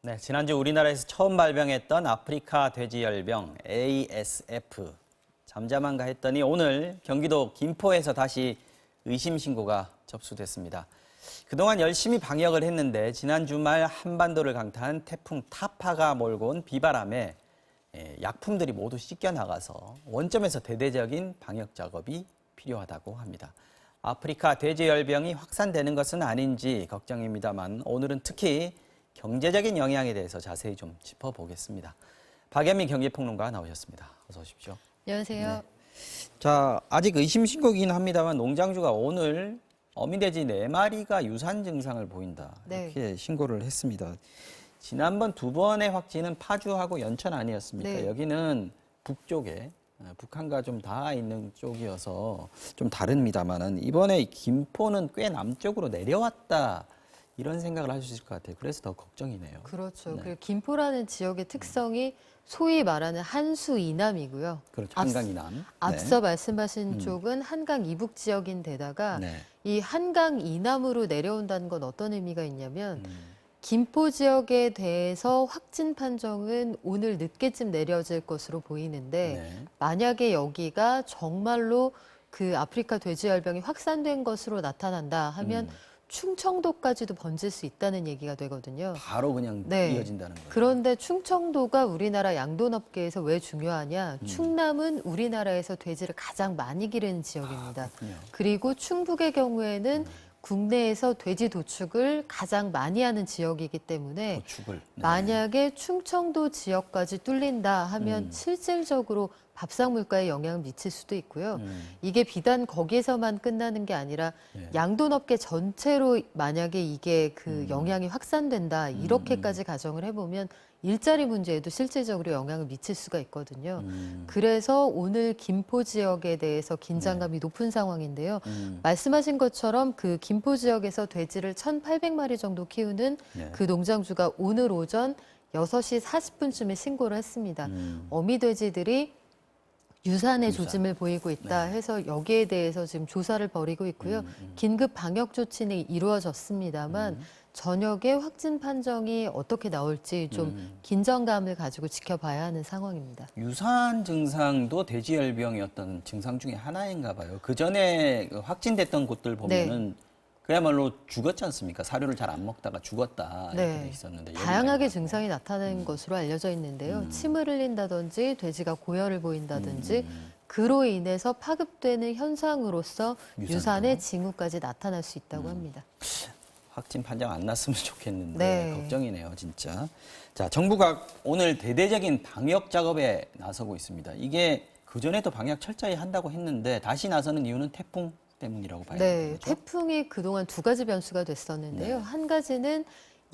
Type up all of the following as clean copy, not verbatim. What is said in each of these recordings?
네, 지난주 우리나라에서 처음 발병했던 아프리카 돼지열병 ASF 잠잠한가 했더니 오늘 경기도 김포에서 다시 의심 신고가 접수됐습니다. 그동안 열심히 방역을 했는데 지난 주말 한반도를 강타한 태풍 타파가 몰고 온 비바람에 약품들이 모두 씻겨나가서 원점에서 대대적인 방역 작업이 필요하다고 합니다. 아프리카 돼지열병이 확산되는 것은 아닌지 걱정입니다만 오늘은 특히 경제적인 영향에 대해서 자세히 좀 짚어보겠습니다. 박연미 경제평론가 나오셨습니다. 어서 오십시오. 안녕하세요. 네. 자, 아직 의심 신고이긴 합니다만 농장주가 오늘 어미돼지 4마리가 유산 증상을 보인다. 이렇게 신고를 했습니다. 지난번 2번의 확진은 파주하고 연천 아니었습니까? 네. 여기는 북쪽에 북한과 좀 닿아 있는 쪽이어서 좀 다릅니다만은 이번에 김포는 꽤 남쪽으로 내려왔다. 이런 생각을 할 수 있을 것 같아요. 그래서 더 걱정이네요. 그렇죠. 네. 그리고 김포라는 지역의 특성이 소위 말하는 한수 이남이고요. 그렇죠. 한강 이남. 앞서 말씀하신 쪽은 한강 이북 지역인데다가 네. 이 한강 이남으로 내려온다는 건 어떤 의미가 있냐면 김포 지역에 대해서 확진 판정은 오늘 늦게쯤 내려질 것으로 보이는데 네. 만약에 여기가 정말로 그 아프리카 돼지열병이 확산된 것으로 나타난다 하면 충청도까지도 번질 수 있다는 얘기가 되거든요. 바로 그냥 네. 이어진다는 거예요. 그런데 충청도가 우리나라 양돈업계에서 왜 중요하냐? 충남은 우리나라에서 돼지를 가장 많이 기르는 지역입니다. 그렇군요. 그리고 충북의 경우에는 국내에서 돼지 도축을 가장 많이 하는 지역이기 때문에 도축을. 네. 만약에 충청도 지역까지 뚫린다 하면 실질적으로 밥상 물가에 영향을 미칠 수도 있고요. 이게 비단 거기에서만 끝나는 게 아니라 네. 양돈업계 전체로 만약에 이게 그 영향이 확산된다 이렇게까지 가정을 해보면 일자리 문제에도 실질적으로 영향을 미칠 수가 있거든요. 그래서 오늘 김포 지역에 대해서 긴장감이 높은 상황인데요. 말씀하신 것처럼 그 김포 지역에서 돼지를 1,800마리 정도 키우는 네. 그 농장주가 오늘 오전 6시 40분쯤에 신고를 했습니다. 어미 돼지들이 유산의 조짐을 보이고 있다 해서 여기에 대해서 지금 조사를 벌이고 있고요. 긴급 방역 조치는 이루어졌습니다만 저녁에 확진 판정이 어떻게 나올지 좀 긴장감을 가지고 지켜봐야 하는 상황입니다. 유산 증상도 돼지열병의 어떤 증상 중에 하나인가 봐요. 그 전에 확진됐던 곳들 보면은 그야말로 죽었지 않습니까? 사료를 잘 안 먹다가 죽었다 이렇게 돼 있었는데 다양하게 증상이 나타나는 것으로 알려져 있는데요. 침을 흘린다든지 돼지가 고열을 보인다든지 그로 인해서 파급되는 현상으로서 유산의 징후까지 나타날 수 있다고 합니다. 확진 판정 안 났으면 좋겠는데 네. 걱정이네요, 진짜. 자, 정부가 오늘 대대적인 방역 작업에 나서고 있습니다. 이게 그전에도 방역 철저히 한다고 했는데 다시 나서는 이유는 태풍 때문이라고 봐야 되는 거죠? 태풍이 그동안 2가지 변수가 됐었는데요. 한 가지는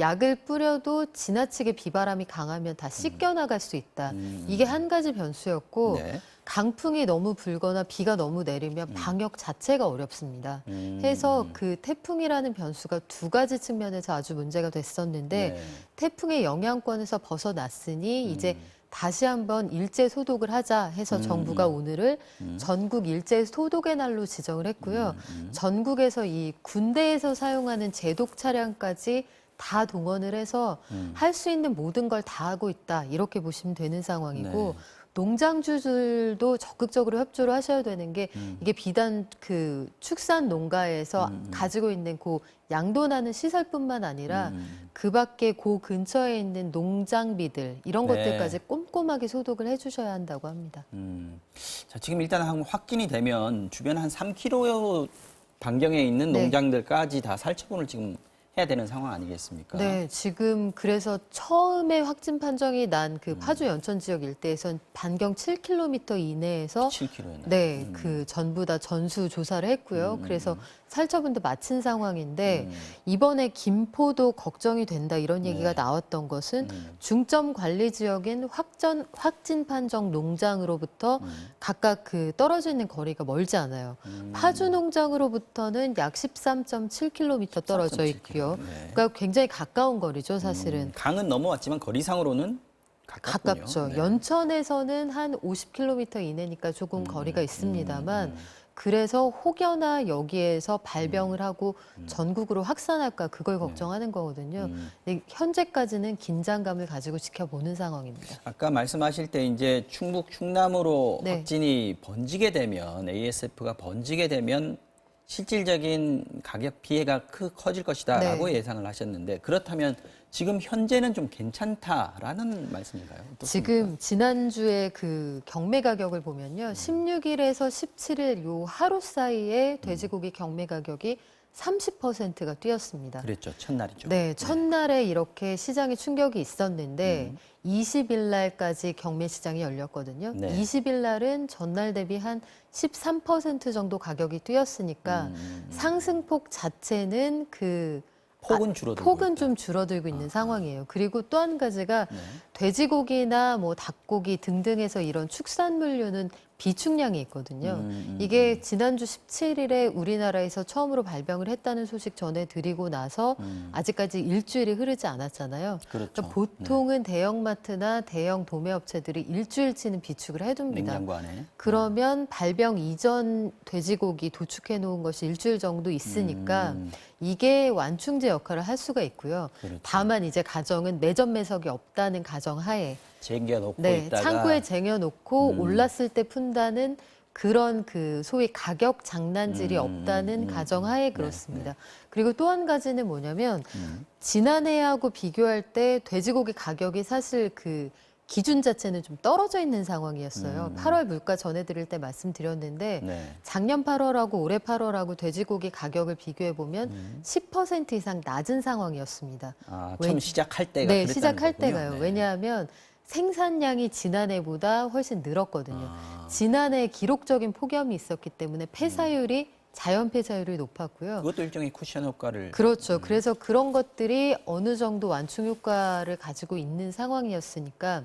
약을 뿌려도 지나치게 비바람이 강하면 다 씻겨나갈 수 있다. 이게 한 가지 변수였고 강풍이 너무 불거나 비가 너무 내리면 방역 자체가 어렵습니다. 해서 그 태풍이라는 변수가 2가지 측면에서 아주 문제가 됐었는데 태풍의 영향권에서 벗어났으니 이제 다시 한번 일제 소독을 하자 해서 정부가 오늘을 전국 일제 소독의 날로 지정을 했고요. 전국에서 이 군대에서 사용하는 제독 차량까지 다 동원을 해서 할 수 있는 모든 걸 다 하고 있다. 이렇게 보시면 되는 상황이고 농장주들도 적극적으로 협조를 하셔야 되는 게 이게 비단 그 축산 농가에서 가지고 있는 그 양돈하는 시설뿐만 아니라 그 밖에 그 근처에 있는 농장비들 이런 것들까지 꼼꼼하게 소독을 해주셔야 한다고 합니다. 자, 지금 일단 확진이 되면 주변 한 3km 반경에 있는 농장들까지 다 살처분을 지금 해야 되는 상황 아니겠습니까? 네, 지금 그래서 처음에 확진 판정이 난 그 파주 연천 지역 일대에선 반경 7km 이내에서 7km였나요? 그 전부 다 전수 조사를 했고요. 그래서 살처분도 마친 상황인데 이번에 김포도 걱정이 된다 이런 얘기가 나왔던 것은 중점 관리 지역인 확진 판정 농장으로부터 각각 그 떨어져 있는 거리가 멀지 않아요. 파주 농장으로부터는 약 13.7km 떨어져 있고요. 그러니까 굉장히 가까운 거리죠, 사실은. 강은 넘어왔지만 거리상으로는 가깝군요. 가깝죠. 연천에서는 한 50km 이내니까 조금 거리가 있습니다만 그래서 혹여나 여기에서 발병을 하고 전국으로 확산할까 그걸 걱정하는 거거든요. 근데 현재까지는 긴장감을 가지고 지켜보는 상황입니다. 아까 말씀하실 때 이제 충북, 충남으로 네. 확진이 번지게 되면 ASF가 번지게 되면 실질적인 가격 피해가 커질 것이다라고 네. 예상을 하셨는데 그렇다면 지금 현재는 좀 괜찮다라는 말씀인가요? 어떻습니까? 지금 지난주에 그 경매 가격을 보면요. 16일에서 17일 요 하루 사이에 돼지고기 경매 가격이 30%가 뛰었습니다. 그랬죠. 첫날이죠. 네, 첫날에 이렇게 시장에 충격이 있었는데 20일 날까지 경매 시장이 열렸거든요. 네. 20일 날은 전날 대비 한 13% 정도 가격이 뛰었으니까 상승폭 자체는 그 폭은 줄어들고 폭은 있다. 좀 줄어들고 있는 상황이에요. 그리고 또 한 가지가 네. 돼지고기나 뭐 닭고기 등등에서 이런 축산물류는 비축량이 있거든요. 이게 지난주 17일에 우리나라에서 처음으로 발병을 했다는 소식 전해드리고 나서 아직까지 일주일이 흐르지 않았잖아요. 그렇죠. 그러니까 보통은 대형마트나 대형 도매업체들이 일주일치는 비축을 해둡니다. 냉장고 안에. 그러면 발병 이전 돼지고기 도축해 놓은 것이 일주일 정도 있으니까 이게 완충제 역할을 할 수가 있고요. 그렇죠. 다만 이제 가정은 매점 매석이 없다는 가정하에 쟁여놓고 네, 있다가 창고에 쟁여놓고 올랐을 때 푼다는 그런 그 소위 가격 장난질이 없다는 가정하에 그렇습니다. 그리고 또 한 가지는 뭐냐면 지난해하고 비교할 때 돼지고기 가격이 사실 그 기준 자체는 좀 떨어져 있는 상황이었어요. 8월 물가 전해드릴 때 말씀드렸는데 네. 작년 8월하고 올해 8월하고 돼지고기 가격을 비교해 보면 10% 이상 낮은 상황이었습니다. 아, 왜- 처음 시작할 때가 네, 그랬다는 시작할 거군요. 때가요. 네. 왜냐하면 생산량이 지난해보다 훨씬 늘었거든요. 아. 지난해 기록적인 폭염이 있었기 때문에 폐사율이 자연 폐사율이 높았고요. 그것도 일종의 쿠션 효과를 그렇죠. 그래서 그런 것들이 어느 정도 완충 효과를 가지고 있는 상황이었으니까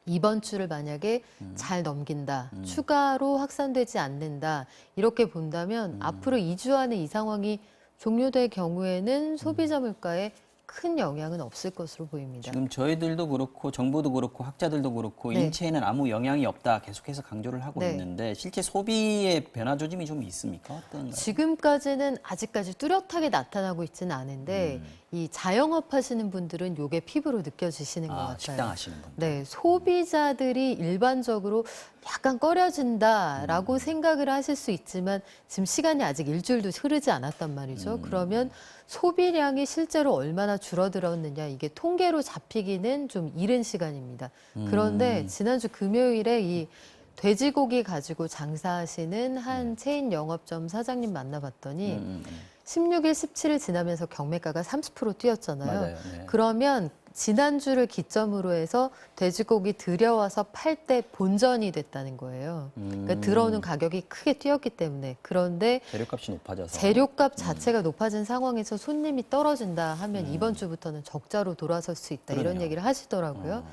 이번 주를 만약에 잘 넘긴다, 추가로 확산되지 않는다, 이렇게 본다면 앞으로 2주 안에 이 상황이 종료될 경우에는 소비자 물가에 큰 영향은 없을 것으로 보입니다. 지금 저희들도 그렇고 정부도 그렇고 학자들도 그렇고 네. 인체에는 아무 영향이 없다 계속해서 강조를 하고 네. 있는데 실제 소비의 변화 조짐이 좀 있습니까? 어떤가요? 지금까지는 아직까지 뚜렷하게 나타나고 있지는 않은데 이 자영업 하시는 분들은 요게 피부로 느껴지시는 것 같아요. 식당 하시는 분. 네, 소비자들이 일반적으로 약간 꺼려진다라고 생각을 하실 수 있지만 지금 시간이 아직 일주일도 흐르지 않았단 말이죠. 그러면 소비량이 실제로 얼마나 줄어들었느냐 이게 통계로 잡히기는 좀 이른 시간입니다. 그런데 지난주 금요일에 이 돼지고기 가지고 장사하시는 한 체인 영업점 사장님 만나봤더니 16일, 17일 지나면서 경매가가 30% 뛰었잖아요. 맞아요. 네. 그러면 지난주를 기점으로 해서 돼지고기 들여와서 팔 때 본전이 됐다는 거예요. 그러니까 들어오는 가격이 크게 뛰었기 때문에. 그런데 재료값이 높아져서 재료값 자체가 높아진 상황에서 손님이 떨어진다 하면 이번 주부터는 적자로 돌아설 수 있다 이런 그럼요. 얘기를 하시더라고요.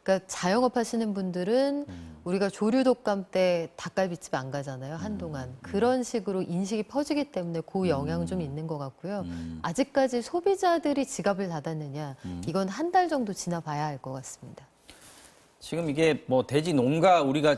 그러니까 자영업 하시는 분들은 우리가 조류독감 때 닭갈비집 안 가잖아요, 한동안. 그런 식으로 인식이 퍼지기 때문에 그 영향은 좀 있는 것 같고요. 아직까지 소비자들이 지갑을 닫았느냐, 이건 한 달 정도 지나봐야 알 것 같습니다. 지금 이게 뭐 돼지 농가 우리가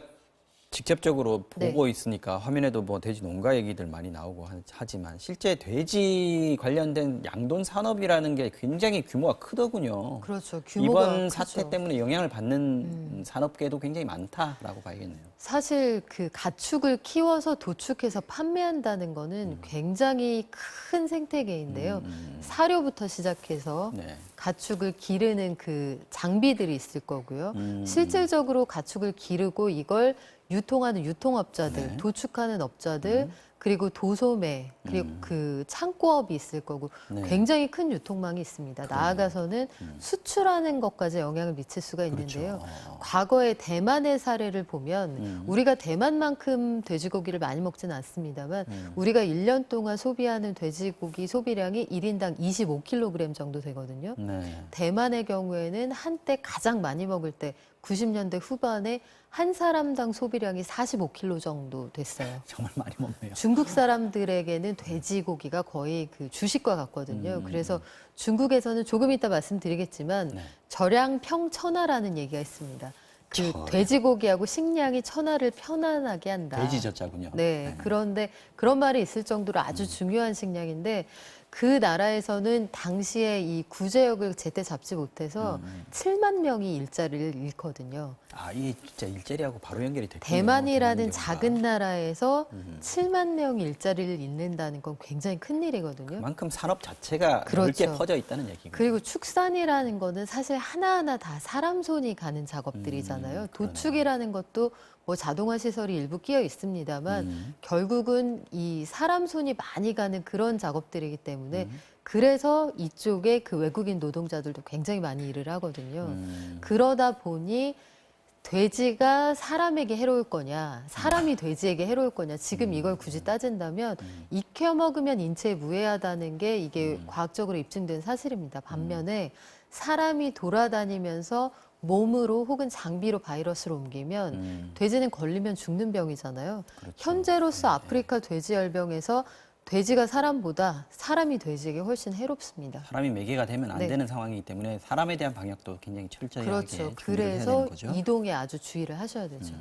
직접적으로 네. 보고 있으니까 화면에도 뭐 돼지 농가 얘기들 많이 나오고 하지만 실제 돼지 관련된 양돈 산업이라는 게 굉장히 규모가 크더군요. 그렇죠. 규모가 이번 크죠. 사태 때문에 영향을 받는 산업계도 굉장히 많다라고 봐야겠네요. 사실 그 가축을 키워서 도축해서 판매한다는 거는 굉장히 큰 생태계인데요. 사료부터 시작해서 네. 가축을 기르는 그 장비들이 있을 거고요. 실질적으로 가축을 기르고 이걸 유통하는 유통업자들, 네. 도축하는 업자들, 그리고 도소매, 그리고 그 창고업이 있을 거고 네. 굉장히 큰 유통망이 있습니다. 나아가서는 수출하는 것까지 영향을 미칠 수가 있는데요. 그렇죠. 과거에 대만의 사례를 보면 우리가 대만만큼 돼지고기를 많이 먹지는 않습니다만 우리가 1년 동안 소비하는 돼지고기 소비량이 1인당 25kg 정도 되거든요. 네. 대만의 경우에는 한때 가장 많이 먹을 때 90년대 후반에 한 사람당 소비량이 45kg 정도 됐어요. 정말 많이 먹네요. 중국 사람들에게는 돼지고기가 거의 그 주식과 같거든요. 그래서 중국에서는 조금 이따 말씀드리겠지만 네. 절양평천하라는 얘기가 있습니다. 그 돼지고기하고 식량이 천하를 편안하게 한다. 돼지저자군요. 네, 그런데 그런 말이 있을 정도로 아주 중요한 식량인데 그 나라에서는 당시에 이 구제역을 제때 잡지 못해서 7만 명이 일자리를 잃거든요. 아, 이게 진짜 일자리하고 바로 연결이 됐군요. 대만이라는 경우가. 작은 나라에서 7만 명이 일자리를 잃는다는 건 굉장히 큰 일이거든요. 그만큼 산업 자체가 그렇죠. 넓게 퍼져 있다는 얘기고. 그리고 축산이라는 거는 사실 하나하나 다 사람 손이 가는 작업들이잖아요. 도축이라는 것도 뭐 자동화 시설이 일부 끼어 있습니다만 결국은 이 사람 손이 많이 가는 그런 작업들이기 때문에 그래서 이쪽에 그 외국인 노동자들도 굉장히 많이 일을 하거든요. 그러다 보니 돼지가 사람에게 해로울 거냐, 사람이 돼지에게 해로울 거냐, 지금 이걸 굳이 따진다면 익혀 먹으면 인체에 무해하다는 게 이게 과학적으로 입증된 사실입니다. 반면에 사람이 돌아다니면서 몸으로 혹은 장비로 바이러스를 옮기면 돼지는 걸리면 죽는 병이잖아요. 그렇죠. 현재로서 아프리카 돼지열병에서 돼지가 사람보다 사람이 돼지에게 훨씬 해롭습니다. 사람이 매개가 되면 안 네. 되는 상황이기 때문에 사람에 대한 방역도 굉장히 철저하게 그렇죠. 준비를 해야 그래서 되는 거죠. 이동에 아주 주의를 하셔야 되죠.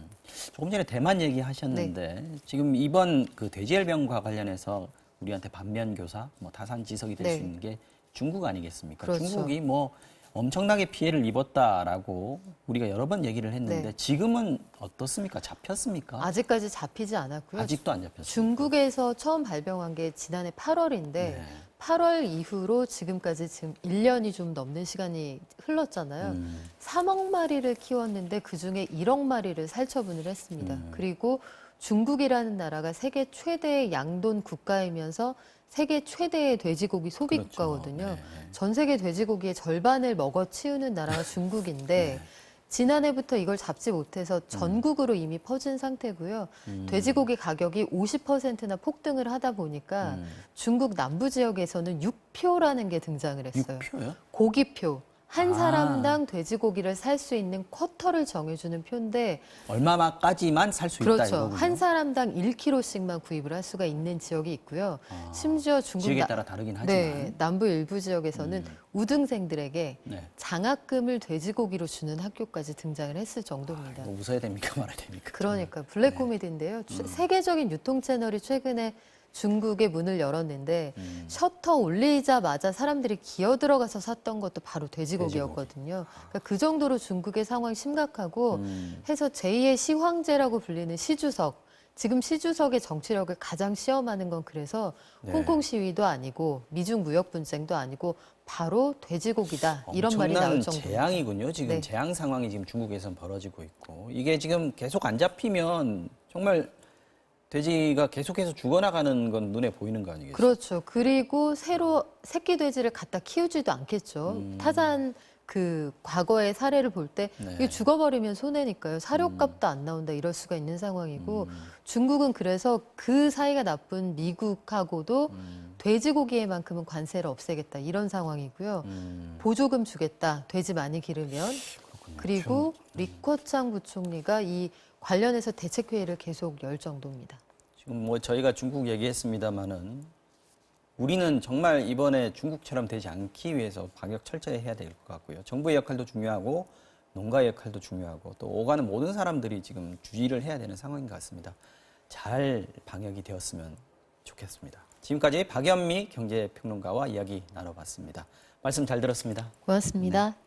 조금 전에 대만 얘기하셨는데 지금 이번 그 돼지열병과 관련해서 우리한테 반면교사, 뭐 타산지석이 될 수 네. 있는 게 중국 아니겠습니까? 그렇죠. 중국이 뭐 엄청나게 피해를 입었다라고 우리가 여러 번 얘기를 했는데 네. 지금은 어떻습니까? 잡혔습니까? 아직까지 잡히지 않았고요. 아직도 안 잡혔습니다. 중국에서 처음 발병한 게 지난해 8월인데 네. 8월 이후로 지금까지 지금 1년이 좀 넘는 시간이 흘렀잖아요. 3억 마리를 키웠는데 그중에 1억 마리를 살처분을 했습니다. 그리고 중국이라는 나라가 세계 최대의 양돈 국가이면서 세계 최대의 돼지고기 소비 그렇죠. 국가거든요. 네. 전 세계 돼지고기의 절반을 먹어치우는 나라가 중국인데 지난해부터 이걸 잡지 못해서 전국으로 이미 퍼진 상태고요. 돼지고기 가격이 50%나 폭등을 하다 보니까 중국 남부 지역에서는 육표라는 게 등장을 했어요. 6표요? 고기표. 한 아. 사람당 돼지고기를 살 수 있는 쿼터를 정해주는 표인데 얼마까지만 살 수 있다 그렇죠. 이거군요. 한 사람당 1kg씩만 구입을 할 수가 있는 지역이 있고요. 심지어 중국 지역에 따라 다르긴 하지만. 네, 남부 일부 지역에서는 우등생들에게 네. 장학금을 돼지고기로 주는 학교까지 등장을 했을 정도입니다. 뭐 웃어야 됩니까 말아야 됩니까? 그러니까 블랙 코미디인데요. 세계적인 유통 채널이 최근에 중국의 문을 열었는데 셔터 올리자마자 사람들이 기어 들어가서 샀던 것도 바로 돼지고기였거든요. 그러니까 그 정도로 중국의 상황이 심각하고 해서 제2의 시황제라고 불리는 시주석. 지금 시주석의 정치력을 가장 시험하는 건 그래서 홍콩 시위도 아니고 미중 무역 분쟁도 아니고 바로 돼지고기다. 이런 말이 나올 엄청난 정도. 재앙이군요. 지금 네. 재앙 상황이 지금 중국에선 벌어지고 있고 이게 지금 계속 안 잡히면 정말 돼지가 계속해서 죽어나가는 건 눈에 보이는 거 아니겠어요? 그렇죠. 그리고 새로 새끼 돼지를 갖다 키우지도 않겠죠. 타잔 그 과거의 사례를 볼 때 네. 이게 죽어버리면 손해니까요. 사료값도 안 나온다 이럴 수가 있는 상황이고 중국은 그래서 그 사이가 나쁜 미국하고도 돼지고기에만큼은 관세를 없애겠다 이런 상황이고요. 보조금 주겠다. 돼지 많이 기르면. 그렇군요. 그리고 리커창 부총리가 이 관련해서 대책회의를 계속 열 정도입니다. 지금 뭐 저희가 중국 얘기했습니다마는 우리는 정말 이번에 중국처럼 되지 않기 위해서 방역 철저히 해야 될 것 같고요. 정부의 역할도 중요하고 농가의 역할도 중요하고 또 오가는 모든 사람들이 지금 주의를 해야 되는 상황인 것 같습니다. 잘 방역이 되었으면 좋겠습니다. 지금까지 박연미 경제평론가와 이야기 나눠봤습니다. 말씀 잘 들었습니다. 고맙습니다.